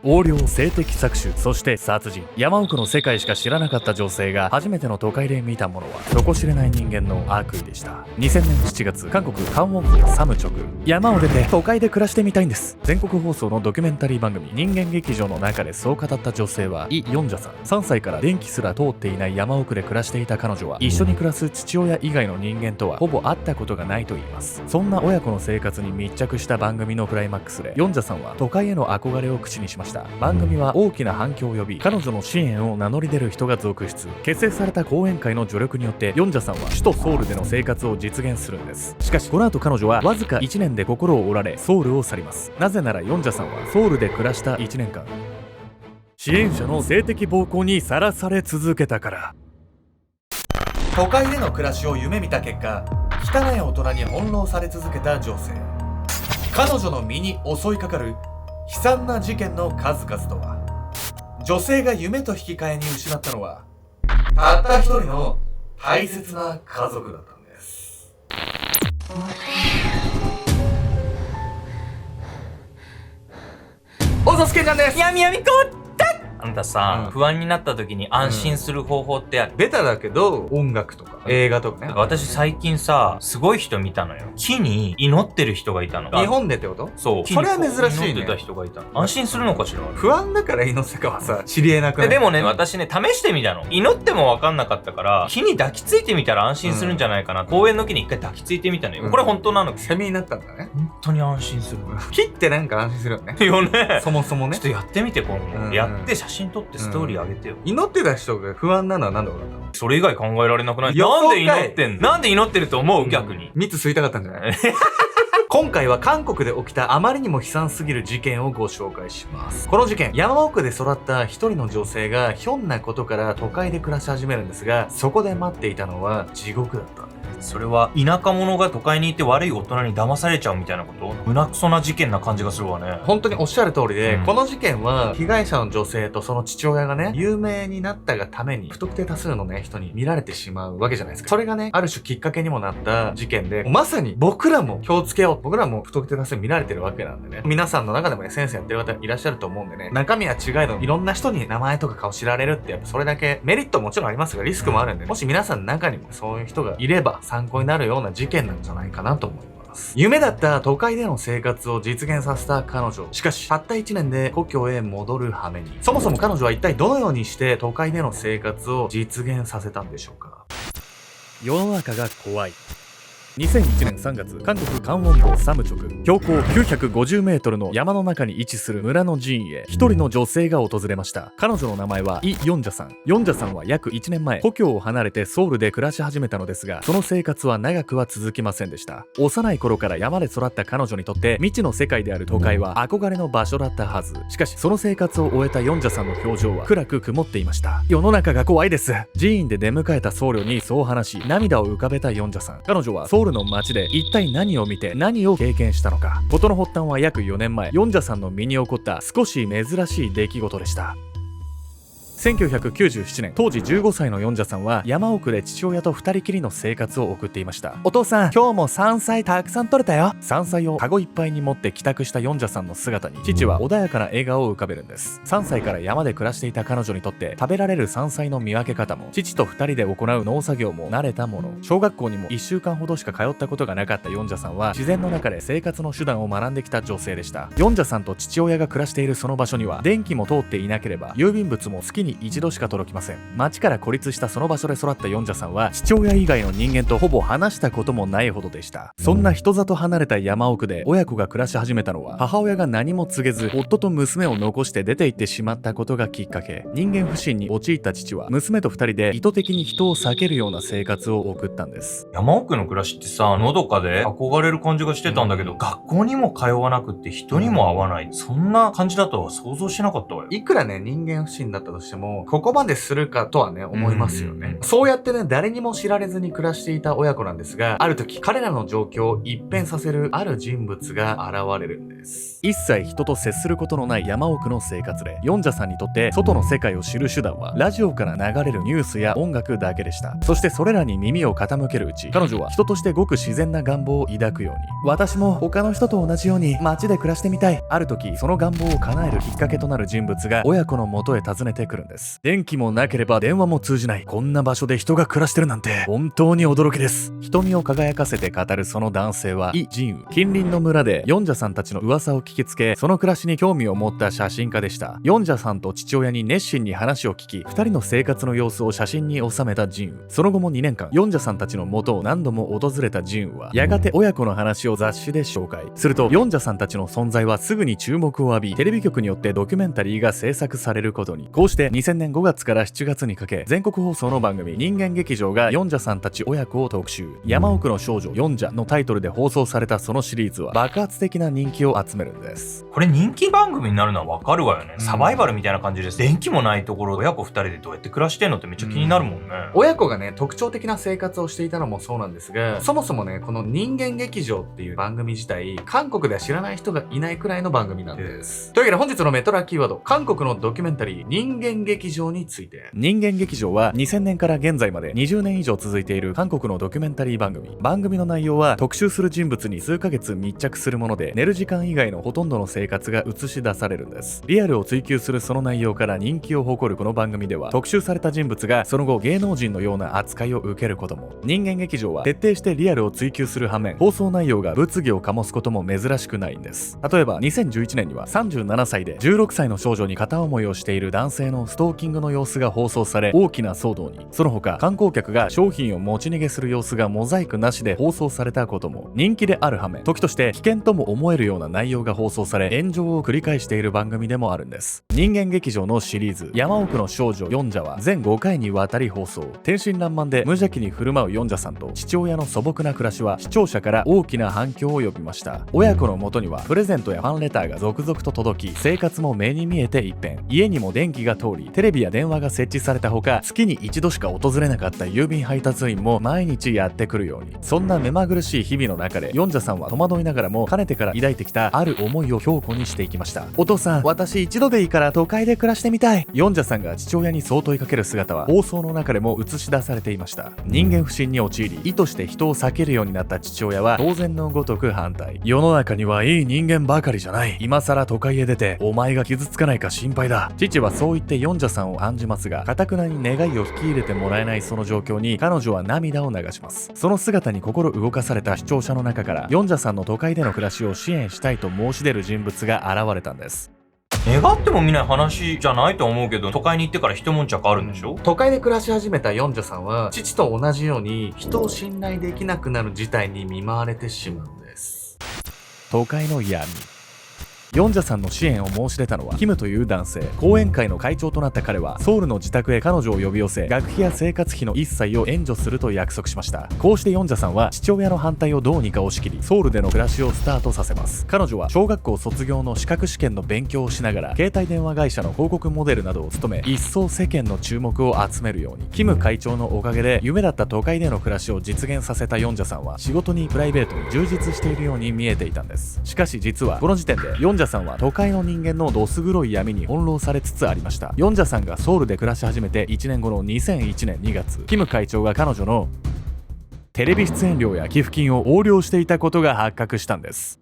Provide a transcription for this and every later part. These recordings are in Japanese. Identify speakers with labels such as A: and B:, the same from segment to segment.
A: 横領、性的搾取、そして殺人。山奥の世界しか知らなかった女性が初めての都会で見たものは底知れない人間の悪意でした。2000年7月、韓国カンウォン道サムチョク。山を出て都会で暮らしてみたいんです。全国放送のドキュメンタリー番組人間劇場の中でそう語った女性はイ・ヨンジャさん。3歳から電気すら通っていない山奥で暮らしていた彼女は、一緒に暮らす父親以外の人間とはほぼ会ったことがないと言います。そんな親子の生活に密着した番組のクライマックスでヨンジャさんは都会への憧れを口にしました。番組は大きな反響を呼び、彼女の支援を名乗り出る人が続出。結成された講演会の助力によってヨンジャさんは首都ソウルでの生活を実現するんです。しかしこの後彼女はわずか1年で心を折られソウルを去ります。なぜならヨンジャさんはソウルで暮らした1年間支援者の性的暴行にさらされ続けたから。都会での暮らしを夢見た結果、汚い大人に翻弄され続けた女性。彼女の身に襲いかかる悲惨な事件の数々とは。女性が夢と引き換えに失ったのはたった一人の大切な家族だったんです。おぞすけちゃんです。
B: やみやみこあんたさ、不安になった時に安心する方法ってある？
C: ベタだけど音楽とか映画とかね。
B: 私最近さ、すごい人見たのよ。木に祈ってる人がいたの。
C: 日本でってこと？
B: そう。
C: それは珍しいね。
B: 祈ってた人がいたの。安心するのかしら？
C: 不安だから祈ってたかはさ、知り得なくない？
B: でもね、私ね、試してみたの。祈っても分かんなかったから、木に抱きついてみたら安心するんじゃないかな。公園の木に一回抱きついてみたのよ。これ本当なの。
C: セミになったんだね。
B: 本当に安心する。
C: 木ってなんか安心するよね。
B: よね。
C: そもそもね。
B: ちょっとやってみて、今度。やって写真撮ってストーリー上げてよ。
C: 祈ってた人が不安なのはなんで分かったの？
B: それ以外考えられなくない？なんで祈ってんの？なんで祈ってると思う？逆に。
C: 蜜吸いたかったんじゃない？今回は韓国で起きたあまりにも悲惨すぎる事件をご紹介します。この事件、山奥で育った一人の女性がひょんなことから都会で暮らし始めるんですが、そこで待っていたのは地獄だったんです。
B: それは田舎者が都会にいて悪い大人に騙されちゃうみたいなこと？胸くそな事件な感じがするわね。
C: 本当におっしゃる通りで、この事件は被害者の女性とその父親がね、有名になったがために不特定多数のね、人に見られてしまうわけじゃないですか。それがね、ある種きっかけにもなった事件で、まさに僕らも気をつけよう。僕らも不特定多数見られてるわけなんでね。皆さんの中でもね、先生やってる方いらっしゃると思うんでね、中身は違いのいろんな人に名前とか顔知られるってやっぱそれだけメリットもちろんありますが、リスクもあるんで、もし皆さんの中にもそういう人がいれば参考になるような事件なんじゃないかなと思います。夢だった都会での生活を実現させた彼女。しかしたった1年で故郷へ戻る羽目に。そもそも彼女は一体どのようにして都会での生活を実現させたんでしょうか。世の中が怖い。2001年3月、韓国カンウォン道サムチョク、標高950メートルの山の中に位置する村の寺院へ一人の女性が訪れました。彼女の名前はイ・ヨンジャさん。ヨンジャさんは約1年前、故郷を離れてソウルで暮らし始めたのですが、その生活は長くは続きませんでした。幼い頃から山で育った彼女にとって未知の世界である都会は憧れの場所だったはず。しかしその生活を終えたヨンジャさんの表情は暗く曇っていました。世の中が怖いです。寺院で出迎えた僧侶にそう話し、涙を浮かべたヨンジャさん。彼女はソウルの街で一体何を見て何を経験したのか。事の発端は約4年前、ヨンジャさんの身に起こった少し珍しい出来事でした。1997年、当時15歳のヨンジャさんは山奥で父親と二人きりの生活を送っていました。お父さん、今日も山菜たくさん取れたよ。山菜をカゴいっぱいに持って帰宅したヨンジャさんの姿に父は穏やかな笑顔を浮かべるんです。3歳から山で暮らしていた彼女にとって食べられる山菜の見分け方も父と2人で行う農作業も慣れたもの。小学校にも1週間ほどしか通ったことがなかったヨンジャさんは自然の中で生活の手段を学んできた女性でした。ヨンジャさんと父親が暮らしているその場所には電気も通っていなければ郵便物も月に一度しか届きません。町から孤立したその場所で育ったヨンジャさんは父親以外の人間とほぼ話したこともないほどでした。そんな人里離れた山奥で親子が暮らし始めたのは、母親が何も告げず夫と娘を残して出て行ってしまったことがきっかけ。人間不信に陥った父は娘と2人で意図的に人を避けるような生活を送ったんです。
B: 山奥の暮らしってさ、のどかで憧れる感じがしてたんだけど、学校にも通わなくって人にも会わない、そんな感じだとは想像しなかったわよ。
C: いくらね、人間不信だったとししても、ここまでするかとはね、思いますよね。そうやってね、誰にも知られずに暮らしていた親子なんですが、ある時、彼らの状況を一変させるある人物が現れるんです。
A: 一切人と接することのない山奥の生活で、ヨンジャさんにとって外の世界を知る手段はラジオから流れるニュースや音楽だけでした。そしてそれらに耳を傾けるうち、彼女は人としてごく自然な願望を抱くように、私も他の人と同じように街で暮らしてみたい。ある時、その願望を叶えるきっかけとなる人物が親子の元へ訪ねてくるんです。電気もなければ電話も通じない、こんな場所で人が暮らしてるなんて本当に驚きです。瞳を輝かせて語るその男性はイ・ジンウ。近隣の村でヨンジャさんたちの噂を聞きつけ、その暮らしに興味を持った写真家でした。ヨンジャさんと父親に熱心に話を聞き、2人の生活の様子を写真に収めたジンウ。その後も2年間、ヨンジャさんたちの元を何度も訪れたジンウは、やがて親子の話を雑誌で紹介。すると、ヨンジャさんたちの存在はすぐに注目を浴び、テレビ局によってドキュメンタリーが制作されることに。こうして2000年5月から7月にかけ、全国放送の番組、人間劇場がヨンジャさんたち親子を特集。山奥の少女ヨンジャのタイトルで放送されたそのシリーズは、爆発的な人気を集めるんです。
B: これ人気番組になるのはわかるわよね。サバイバルみたいな感じです。電気もないところ、親子2人でどうやって暮らしてんのってめっちゃ気になるもんね。
C: 親子がね、特徴的な生活をしていたのもそうなんですが、そもそもね、この人間劇場っていう番組自体、韓国では知らない人がいないくらいの番組なんです。というわけで本日のメトラキーワード、韓国のドキュメンタリー、人間劇場について。
A: 人間劇場は2000年から現在まで20年以上続いている韓国のドキュメンタリー番組。番組の内容は特集する人物に数ヶ月密着するもので、寝る時間以外のほとんどの生活が映し出されるんです。リアルを追求するその内容から人気を誇るこの番組では、特集された人物がその後芸能人のような扱いを受けることも。人間劇場は徹底してリアルを追求する反面、放送内容が物議を醸すことも珍しくないんです。例えば2011年には37歳で16歳の少女に片思いをしている男性のストーキングの様子が放送され、大きな騒動に。その他、観光客が商品を持ち逃げする様子がモザイクなしで放送されたことも。人気である反面、時として危険とも思えるような内容が放送され、炎上を繰り返している番組でもあるんです。人間劇場のシリーズ、山奥の少女ヨンジャは全5回にわたり放送。天真爛漫で無邪気に振る舞うヨンジャさんと父親の素朴な暮らしは視聴者から大きな反響を呼びました。親子の元にはプレゼントやファンレターが続々と届き、生活も目に見えて一変。家にも電気が通り、テレビや電話が設置されたほか、月に一度しか訪れなかった郵便配達員も毎日やってくるように。そんな目まぐるしい日々の中で、ヨンジャさんは戸惑いながらもかねてから抱いてきたある思いを強固にしていきました。お父さん、私一度でいいから都会で暮らしてみたい。ヨンジャさんが父親にそう問いかける姿は放送の中でも映し出されていました。人間不信に陥り、意図して人を避けるようになった父親は当然のごとく反対。世の中にはいい人間ばかりじゃない。今更都会へ出てお前が傷つかないか心配だ。父はそう言ってヨンジャさんを案じますが、堅くなに願いを引き入れてもらえないその状況に彼女は涙を流します。その姿に心動かされた視聴者の中から、ヨンジャさんの都会での暮らしを支援したいと申し出る人物が現れたんです。
B: 願っても見ない話じゃないと思うけど、都会に行ってから一悶着あるんでしょ。
C: 都会で暮らし始めたヨンジャさんは、父と同じように人を信頼できなくなる事態に見舞われてしまうんです。
A: 都会の闇。ヨンジャさんの支援を申し出たのはキムという男性。講演会の会長となった彼はソウルの自宅へ彼女を呼び寄せ、学費や生活費の一切を援助すると約束しました。こうしてヨンジャさんは父親の反対をどうにか押し切り、ソウルでの暮らしをスタートさせます。彼女は小学校卒業の資格試験の勉強をしながら、携帯電話会社の広告モデルなどを務め、一層世間の注目を集めるように。キム会長のおかげで夢だった都会での暮らしを実現させたヨンジャさんは、仕事にプライベートに充実しているように見えていたんです。しかし実はこの時点でヨンジャさんは都会の人間のどす黒い闇に翻弄されつつありました。ヨンジャさんがソウルで暮らし始めて1年後の2001年2月、キム会長が彼女のテレビ出演料や寄付金を横領していたことが発覚したんです。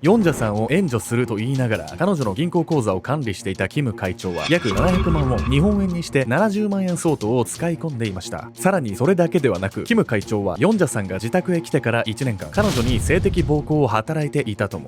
A: ヨンジャさんを援助すると言いながら、彼女の銀行口座を管理していたキム会長は約700万ウォン、日本円にして70万円相当を使い込んでいました。さらにそれだけではなく、キム会長はヨンジャさんが自宅へ来てから1年間彼女に性的暴行を働いていたとも。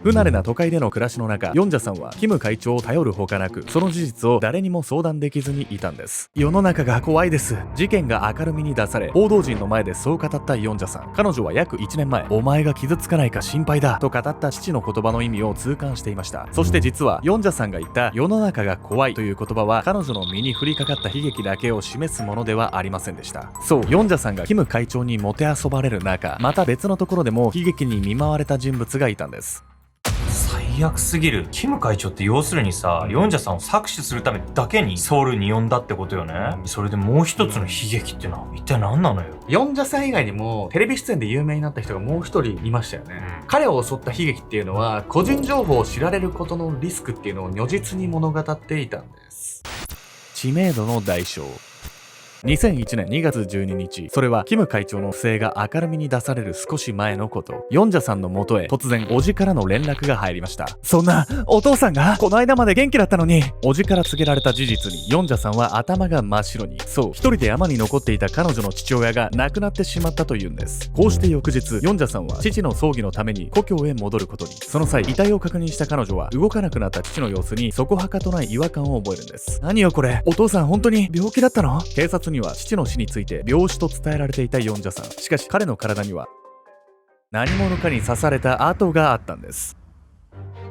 A: 不慣れな都会での暮らしの中、ヨンジャさんはキム会長を頼るほかなく、その事実を誰にも相談できずにいたんです。世の中が怖いです。事件が明るみに出され、報道陣の前でそう語ったヨンジャさん。彼女は約1年前、お前が傷つかないか心配だと語った父の言葉の意味を痛感していました。そして実はヨンジャさんが言った世の中が怖いという言葉は、彼女の身に降りかかった悲劇だけを示すものではありませんでした。そう、ヨンジャさんがキム会長にもてあそばれる中、また別のところでも悲劇に見舞われた人物がいたんです。
B: 最最悪すぎる。キム会長って要するにさ、ヨンジャさんを搾取するためだけにソウルに呼んだってことよね。それでもう一つの悲劇ってのは一体何なのよ。
C: ヨンジャさん以外にもテレビ出演で有名になった人がもう一人いましたよね。彼を襲った悲劇っていうのは個人情報を知られることのリスクっていうのを如実に物語っていたんです。
A: 知名度の代償。2001年2月12日、それはキム会長の不正が明るみに出される少し前のこと。ヨンジャさんの元へ突然おじからの連絡が入りました。そんな、お父さんがこの間まで元気だったのに。おじから告げられた事実にヨンジャさんは頭が真っ白に。そう、一人で山に残っていた彼女の父親が亡くなってしまったというんです。こうして翌日、ヨンジャさんは父の葬儀のために故郷へ戻ることに。その際、遺体を確認した彼女は動かなくなった父の様子にそこはかとない違和感を覚えるんです。何よこれ、お父さん本当に病気だったの？警察には父の死について病死と伝えられていたヨンジャさん。しかし彼の体には何者かに刺された跡があったんです。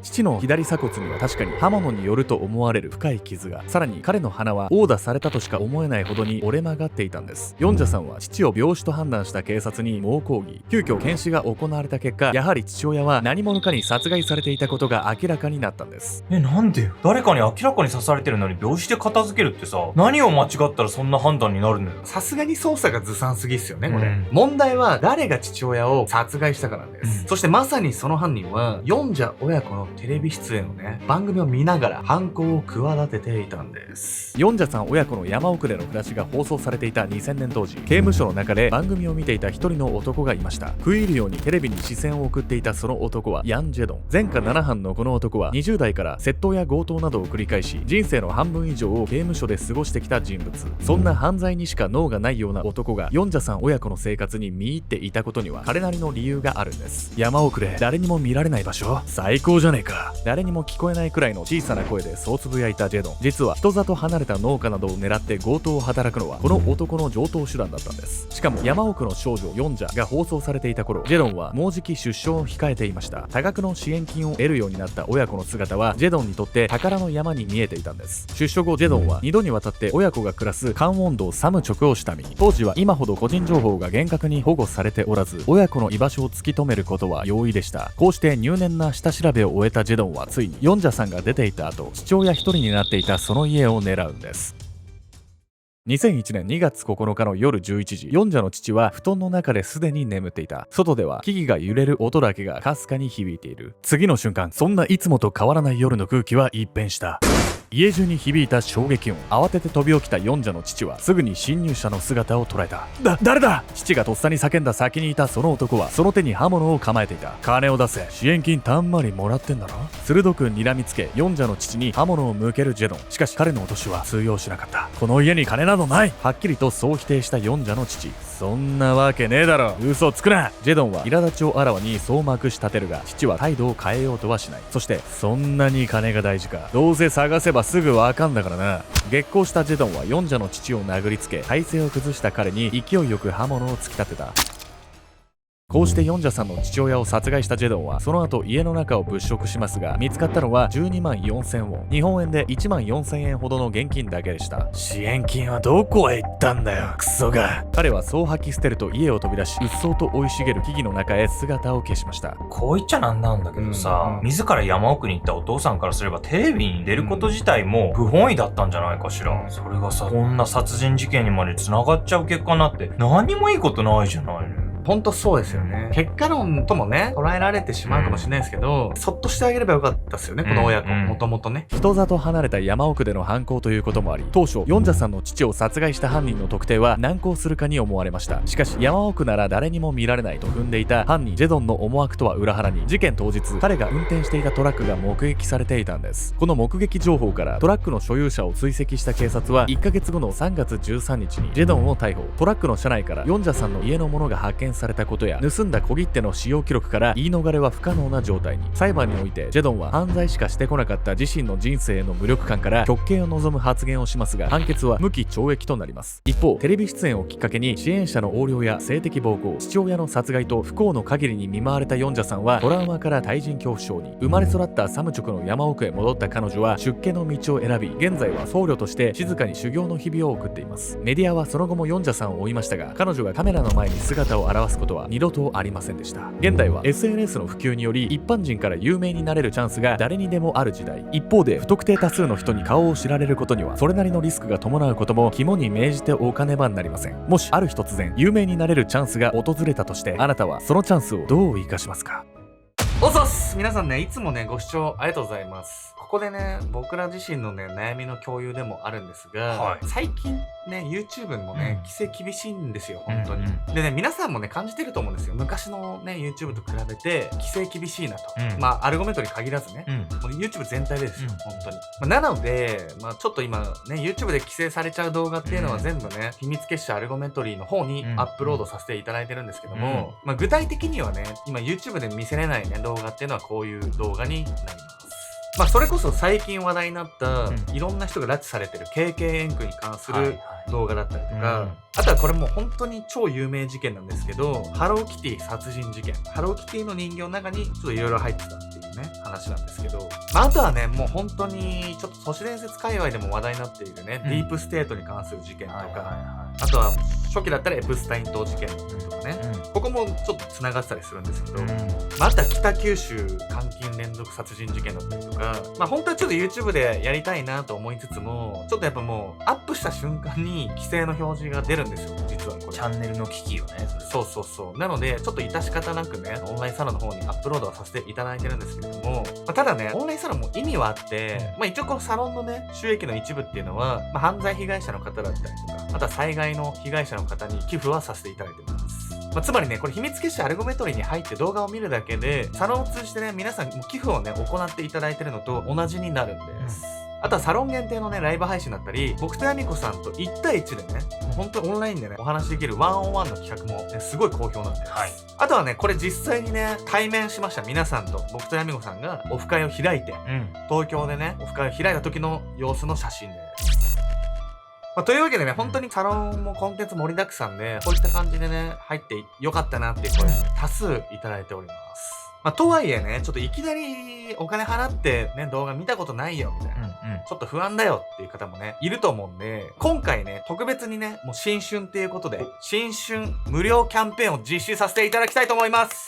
A: 父の左鎖骨には確かに刃物によると思われる深い傷が、さらに彼の鼻は殴打されたとしか思えないほどに折れ曲がっていたんです。ヨンジャさんは父を病死と判断した警察に猛抗議。急遽検視が行われた結果、やはり父親は何者かに殺害されていたことが明らかになったんです。
B: なんでよ。誰かに明らかに刺されてるのに病死で片付けるってさ、何を間違ったらそんな判断になるんだよ。
C: さすがに捜査がずさんすぎっすよねこれ、問題は誰が父親を殺害したかなんです、そしてまさにその犯人はヨンジャ親子のテレビ出演の番組を見ながら犯行を企てていたんです。
A: ヨンジャさん親子の山奥での暮らしが放送されていた2000年当時、刑務所の中で番組を見ていた一人の男がいました。食い入るようにテレビに視線を送っていたその男はヤン・ジェドン。前科7犯のこの男は20代から窃盗や強盗などを繰り返し、人生の半分以上を刑務所で過ごしてきた人物。そんな犯罪にしか脳がないような男がヨンジャさん親子の生活に見入っていたことには彼なりの理由があるんです。山奥で誰にも見られない場所、最高じゃねえか。誰にも聞こえないくらいの小さな声でそうつぶやいたジェドン。実は人里離れた農家などを狙って強盗を働くのはこの男の常套手段だったんです。しかも山奥の少女ヨンジャが放送されていた頃、ジェドンはもうじき出生を控えていました。多額の支援金を得るようになった親子の姿はジェドンにとって宝の山に見えていたんです。出所後ジェドンは2度にわたって親子が暮らすカンウォン道サムチョクを下見。当時は今ほど個人情報が厳格に保護されておらず、親子の居場所を突き止めることは容易でした。こうして入念な下調べを終えたジェドンはついにヨンジャさんが出ていた後、父親一人になっていたその家を狙うんです。2001年2月9日の夜11時、ヨンジャの父は布団の中ですでに眠っていた。外では木々が揺れる音だけがかすかに響いている。次の瞬間、そんないつもと変わらない夜の空気は一変した。家中に響いた衝撃音。慌てて飛び起きたヨンジャの父はすぐに侵入者の姿を捉えた。誰だ！父がとっさに叫んだ先にいたその男はその手に刃物を構えていた。金を出せ、支援金たんまりもらってんだろ。鋭く睨みつけヨンジャの父に刃物を向けるジェドン。しかし彼の脅しは通用しなかった。この家に金などない。はっきりとそう否定したヨンジャの父。そんなわけねえだろ、嘘つくな。ジェドンは苛立ちをあらわにそうまくし立てるが、父は態度を変えようとはしない。そして、そんなに金が大事か、どうせ探せばすぐわかんだからな。激高したジェドンはヨンジャの父を殴りつけ、体勢を崩した彼に勢いよく刃物を突き立てた。こうしてヨンジャさんの父親を殺害したジェドンはその後家の中を物色しますが、見つかったのは12万4000ウォン、日本円で1万4000円ほどの現金だけでした。支援金はどこへ行ったんだよ、クソが。彼はそう吐き捨てると家を飛び出し、うっそうと生い茂る木々の中へ姿を消しました。
B: こう言っちゃなんなんだけどさ、自ら山奥に行ったお父さんからすればテレビに出ること自体も不本意だったんじゃないかしら。それがさ、こんな殺人事件にまで繋がっちゃう結果になって何にもいいことないじゃないの。
C: ほんとそうですよね。結果論ともね、捉えられてしまうかもしれないですけど、そっとしてあげればよかったですよね、この親子。もともとね。
A: 人里離れた山奥での犯行ということもあり、当初、ヨンジャさんの父を殺害した犯人の特定は難航するかに思われました。しかし、山奥なら誰にも見られないと踏んでいた犯人ジェドンの思惑とは裏腹に、事件当日、彼が運転していたトラックが目撃されていたんです。この目撃情報からトラックの所有者を追跡した警察は、1ヶ月後の3月13日にジェドンを逮捕。トラックの車内からヨンジャさんの家のものが発見されたことや、盗んだ小切手の使用記録から言い逃れは不可能な状態に。裁判においてジェドンは犯罪しかしてこなかった自身の人生への無力感から極刑を望む発言をしますが、判決は無期懲役となります。一方、テレビ出演をきっかけに支援者の横領や性的暴行、父親の殺害と不幸の限りに見舞われたヨンジャさんはトラウマから対人恐怖症に。生まれ育ったサムチョクの山奥へ戻った彼女は出家の道を選び、現在は僧侶として静かに修行の日々を送っています。メディアはその後もヨンジャさんを追いましたが、彼女がカメラの前に姿を現表すことは二度とありませんでした。現代は SNS の普及により一般人から有名になれるチャンスが誰にでもある時代。一方で不特定多数の人に顔を知られることにはそれなりのリスクが伴うことも肝に銘じておかねばなりません。もしある日突然有名になれるチャンスが訪れたとして、あなたはそのチャンスをどう生かしますか？
C: おそっす。皆さんね、いつもね、ご視聴ありがとうございます。ここでね、僕ら自身のね、悩みの共有でもあるんですが、
B: はい
C: 最近ね、YouTube もね、規制厳しいんですよ、本当に。
B: うん
C: でね、皆さんもね、感じてると思うんですよ。昔のね、YouTube と比べて、規制厳しいなと。
B: うん
C: まあ、アルゴメトリ限らずね、
B: うん
C: もう YouTube 全体でですよ、
B: うん
C: 本当に。なので、まあ、ちょっと今ね、YouTube で規制されちゃう動画っていうのは全部ね、秘密結社アルゴメトリの方に
B: うん
C: アップロードさせていただいてるんですけども、まあ、具体的にはね、今 YouTube で見せれないね、動画っていうのはこういう動画になります。まあ、それこそ最近話題になった、いろんな人が拉致されてる KK 円区に関する動画だったりとか、あとはこれもう本当に超有名事件なんですけど、ハローキティ殺人事件。ハローキティの人形の中にちょっといろいろ入ってたっていうね、話なんですけど、まあ、あとはね、もう本当にちょっと都市伝説界隈でも話題になっているね、ディープステートに関する事件とか、あとは初期だったらエプスタイン島事件とかね、ここもちょっと繋がってたりするんですけど、まあ、あとは北九州監禁連続殺人事件だったりとか、まあ本当はちょっと YouTube でやりたいなと思いつつも、ちょっとやっぱもうアップした瞬間に規制の表示が出るんですよ、実はこれ。
B: チャンネルの機器よね。
C: そうそうそう。なので、ちょっと致し方なくね、オンラインサロンの方にアップロードはさせていただいてるんですけれども、まあ、ただね、オンラインサロンも意味はあって、まあ一応このサロンのね、収益の一部っていうのは、まあ、犯罪被害者の方だったりとか、あとは災害の被害者の方に寄付はさせていただいてます。まあ、つまりね、これ秘密結社アルゴメトリに入って動画を見るだけで、サロンを通じてね、皆さん寄付をね、行っていただいてるのと同じになるんです。あとはサロン限定のね、ライブ配信だったり、僕とヤミコさんと1対1でね、本当にオンラインでね、お話しできるワンオンワンの企画もね、すごい好評なんです。
B: はい。
C: あとはね、これ実際にね、対面しました皆さんと、僕とヤミコさんがオフ会を開いて、東京でね、オフ会を開いた時の様子の写真です。まあ、というわけでね、本当にサロンもコンテンツ盛りだくさんで、こういった感じでね、入ってよかったなっていう声をね、多数いただいております。まあ、とはいえね、ちょっといきなりお金払ってね、動画見たことないよ、みたいな。ちょっと不安だよっていう方もね、いると思うんで、今回ね、特別にね、もう新春っていうことで、新春無料キャンペーンを実施させていただきたいと思います。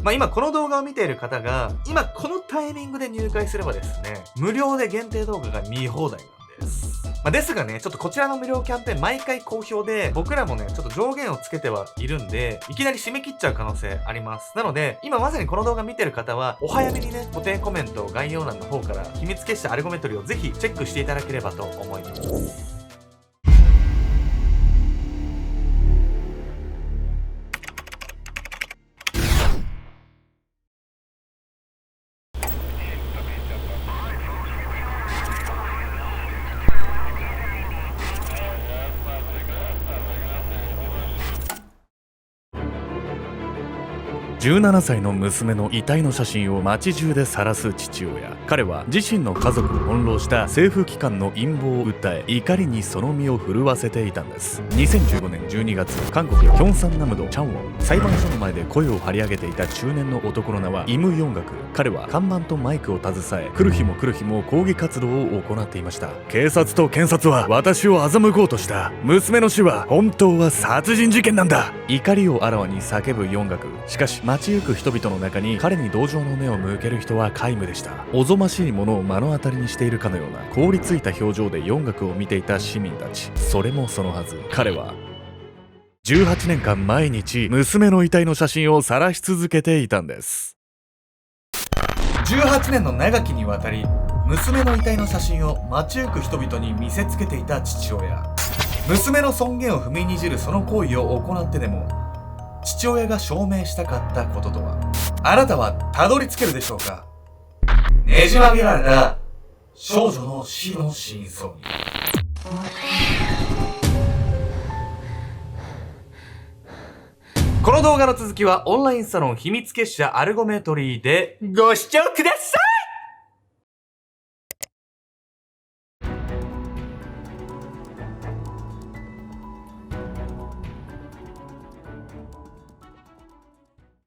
C: まあ今この動画を見ている方が、今このタイミングで入会すればですね、無料で限定動画が見放題なんです。まあ、ですがね、ちょっとこちらの無料キャンペーン毎回好評で、僕らもね、ちょっと上限をつけてはいるんで、いきなり締め切っちゃう可能性あります。なので、今まさにこの動画見てる方は、お早めにね、固定コメント概要欄の方から秘密結社アルゴメトリをぜひチェックしていただければと思います。
A: 17歳の娘の遺体の写真を街中で晒す父親。彼は自身の家族を翻弄した政府機関の陰謀を訴え、怒りにその身を震わせていたんです。2015年12月、韓国キョンサンナムドチャンウォン。裁判所の前で声を張り上げていた中年の男の名はイム・ヨンガク。彼は看板とマイクを携え、来る日も来る日も抗議活動を行っていました。警察と検察は私を欺こうとした。娘の死は本当は殺人事件なんだ。怒りをあらわに叫ぶヨンガク。しかし街行く人々の中に彼に同情の目を向ける人は皆無でした。おぞましいものを目の当たりにしているかのような凍りついた表情で音楽を見ていた市民たち。それもそのはず、彼は18年間毎日娘の遺体の写真を晒し続けていたんです。
C: 18年の長きにわたり娘の遺体の写真を街行く人々に見せつけていた父親。娘の尊厳を踏みにじるその行為を行ってでも父親が証明したかったこととは。あなたはたどり着けるでしょうか。ねじ曲げられた少女の死の真相に。この動画の続きはオンラインサロン秘密結社アルゴメトリーでご視聴ください。